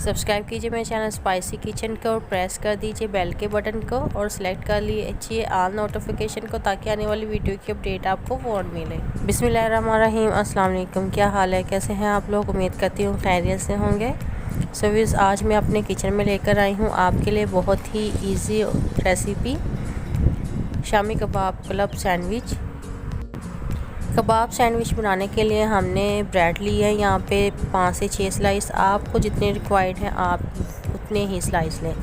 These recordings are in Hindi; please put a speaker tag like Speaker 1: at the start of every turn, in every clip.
Speaker 1: सब्सक्राइब कीजिए मेरे चैनल स्पाइसी किचन को और प्रेस कर दीजिए बेल के बटन को और सेलेक्ट कर लीजिए ऑल नोटिफिकेशन को, ताकि आने वाली वीडियो की अपडेट आपको फ़ौरन मिले। बिस्मिल्लाहिर्रहमानिर्रहीम। अस्सलाम वालेकुम। क्या हाल है, कैसे हैं आप लोग? उम्मीद करती हूँ खैरियत से होंगे। व्यूअर्स, आज मैं अपने किचन में लेकर आई हूँ आपके लिए बहुत ही easy recipe, shami kebab club sandwich. कबाब सैंडविच बनाने के लिए हमने ब्रेड ली है यहाँ पे 5 से 6 स्लाइस। आपको जितने रिक्वायर्ड हैं आप उतने ही स्लाइस लें।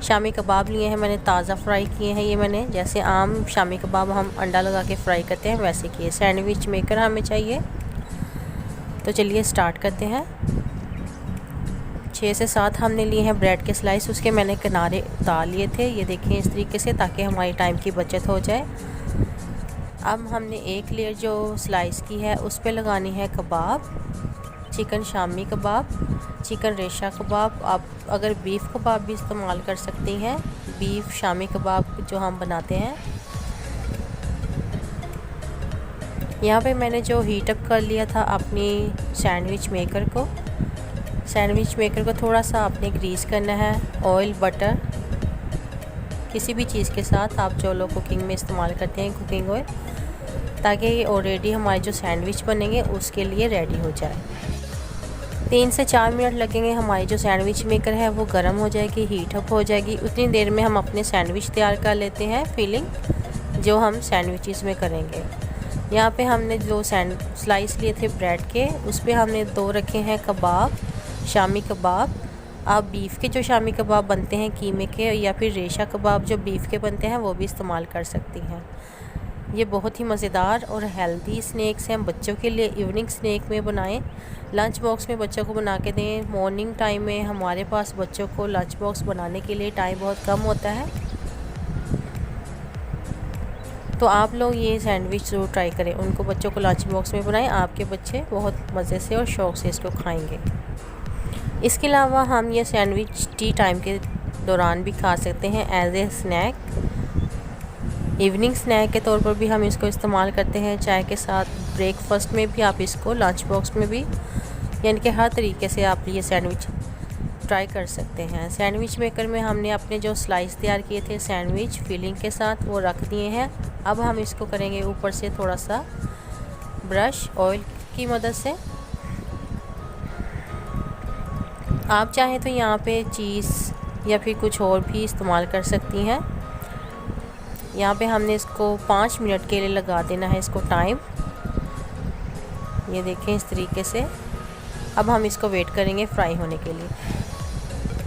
Speaker 1: शामी कबाब लिए हैं मैंने, ताज़ा फ्राई किए हैं। ये मैंने जैसे आम शामी कबाब हम अंडा लगा के फ्राई करते हैं वैसे किए। सैंडविच मेकर हमें चाहिए, तो चलिए स्टार्ट करते हैं। 6 से 7 हमने लिए हैं ब्रेड के स्लाइस। उसके मैंने किनारे उतार लिए थे, ये देखें इस तरीके से, ताकि हमारी टाइम की बचत हो जाए। अब हमने एक लेयर जो स्लाइस की है उस पे लगानी है कबाब, चिकन शामी कबाब, चिकन रेशा कबाब। आप अगर बीफ कबाब भी इस्तेमाल कर सकती हैं, बीफ शामी कबाब जो हम बनाते हैं। यहाँ पे मैंने जो हीट अप कर लिया था अपनी सैंडविच मेकर को थोड़ा सा आपने ग्रीस करना है। ऑयल, बटर, किसी भी चीज़ के साथ आप जो लोग कुकिंग में इस्तेमाल करते हैं कुकिंग ऑयल, ताकि ये ऑलरेडी हमारे जो सैंडविच बनेंगे उसके लिए रेडी हो जाए। 3 से 4 मिनट लगेंगे। हमारी जो सैंडविच मेकर है वो गर्म हो जाएगी, हीट अप हो जाएगी। उतनी देर में हम अपने सैंडविच तैयार कर लेते हैं, फिलिंग जो हम सैंडविचेस में करेंगे। यहाँ पे हमने जो स्लाइस लिए थे ब्रेड के, उस पर हमने 2 रखे हैं कबाब, शामी कबाब। आप बीफ के जो शामी कबाब बनते हैं कीमे के, या फिर रेशा कबाब जो बीफ के बनते हैं वो भी इस्तेमाल कर सकती हैं। ये बहुत ही मज़ेदार और हेल्दी स्नैक्स हैं बच्चों के लिए। इवनिंग स्नैक में बनाएं, लंच बॉक्स में बच्चों को बना के दें। मॉर्निंग टाइम में हमारे पास बच्चों को लंच बॉक्स बनाने के लिए टाइम बहुत कम होता है, तो आप लोग ये सैंडविच ज़रूर ट्राई करें, उनको बच्चों को लंच बॉक्स में बनाएं। आपके बच्चे बहुत मज़े से और शौक़ से इसको खाएंगे। इसके अलावा हम ये सैंडविच टी टाइम के दौरान भी खा सकते हैं as a snack. Evening snack के तौर पर भी हम इसको इस्तेमाल करते हैं, चाय के साथ, ब्रेकफास्ट में भी आप इसको, लंच बॉक्स में भी, यानी कि हर तरीके से आप ये सैंडविच ट्राई कर सकते हैं। सैंडविच मेकर में हमने अपने जो स्लाइस तैयार किए थे सैंडविच फिलिंग के साथ वो रख दिए हैं। अब हम इसको करेंगे ऊपर से थोड़ा सा ब्रश ऑयल की मदद से। आप चाहें तो यहाँ पे चीज़ या फिर कुछ और भी इस्तेमाल कर सकती हैं। यहाँ पे हमने इसको 5 मिनट के लिए लगा देना है इसको टाइम, ये देखें इस तरीके से। अब हम इसको वेट करेंगे फ्राई होने के लिए।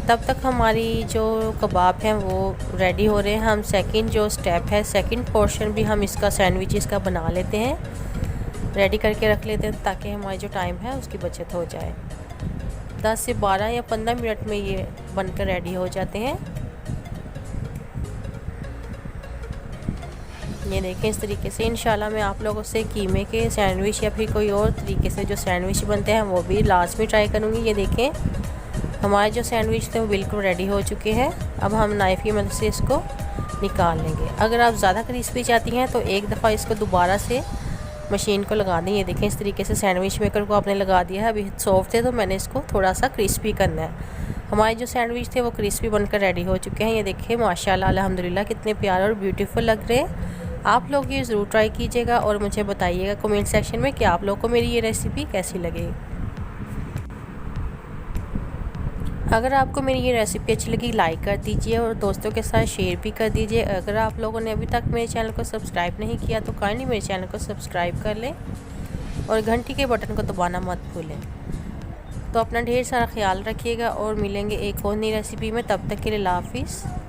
Speaker 1: तब तक हमारी जो कबाब हैं वो रेडी हो रहे हैं। हम सेकंड जो स्टेप है, सेकंड पोर्शन भी हम इसका सैंडविचेस का बना लेते हैं, रेडी करके रख लेते हैं, ताकि हमारी जो टाइम है उसकी बचत हो जाए। 10 से 12 या 15 मिनट में ये बनकर रेडी हो जाते हैं। ये देखें इस तरीके से। इंशाल्लाह मैं आप लोगों से कीमे के सैंडविच या फिर कोई और तरीके से जो सैंडविच बनते हैं वो भी लास्ट में ट्राई करूँगी। ये देखें हमारे जो सैंडविच थे वो बिल्कुल रेडी हो चुके हैं। अब हम नाइफ़ की मदद से इसको निकाल लेंगे। अगर आप ज़्यादा क्रिस्पी चाहती हैं तो एक दफ़ा इसको दोबारा से मशीन को लगा दें। ये देखें इस तरीके से सैंडविच मेकर को आपने लगा दिया है। अभी सॉफ्ट थे तो मैंने इसको थोड़ा सा क्रिस्पी करना है। हमारे जो सैंडविच थे वो क्रिस्पी बनकर रेडी हो चुके हैं। ये देखें माशाल्लाह अल्हम्दुलिल्लाह कितने प्यारे और ब्यूटीफुल लग रहे हैं। आप लोग ये ज़रूर ट्राई कीजिएगा और मुझे बताइएगा कमेंट सेक्शन में कि आप लोग को मेरी ये रेसिपी कैसी लगी। अगर आपको मेरी ये रेसिपी अच्छी लगी लाइक कर दीजिए और दोस्तों के साथ शेयर भी कर दीजिए। अगर आप लोगों ने अभी तक मेरे चैनल को सब्सक्राइब नहीं किया तो काइंडली मेरे चैनल को सब्सक्राइब कर लें और घंटी के बटन को दबाना मत भूलें। तो अपना ढेर सारा ख्याल रखिएगा और मिलेंगे एक और नई रेसिपी में। तब तक के लिए अल्लाह हाफिज़।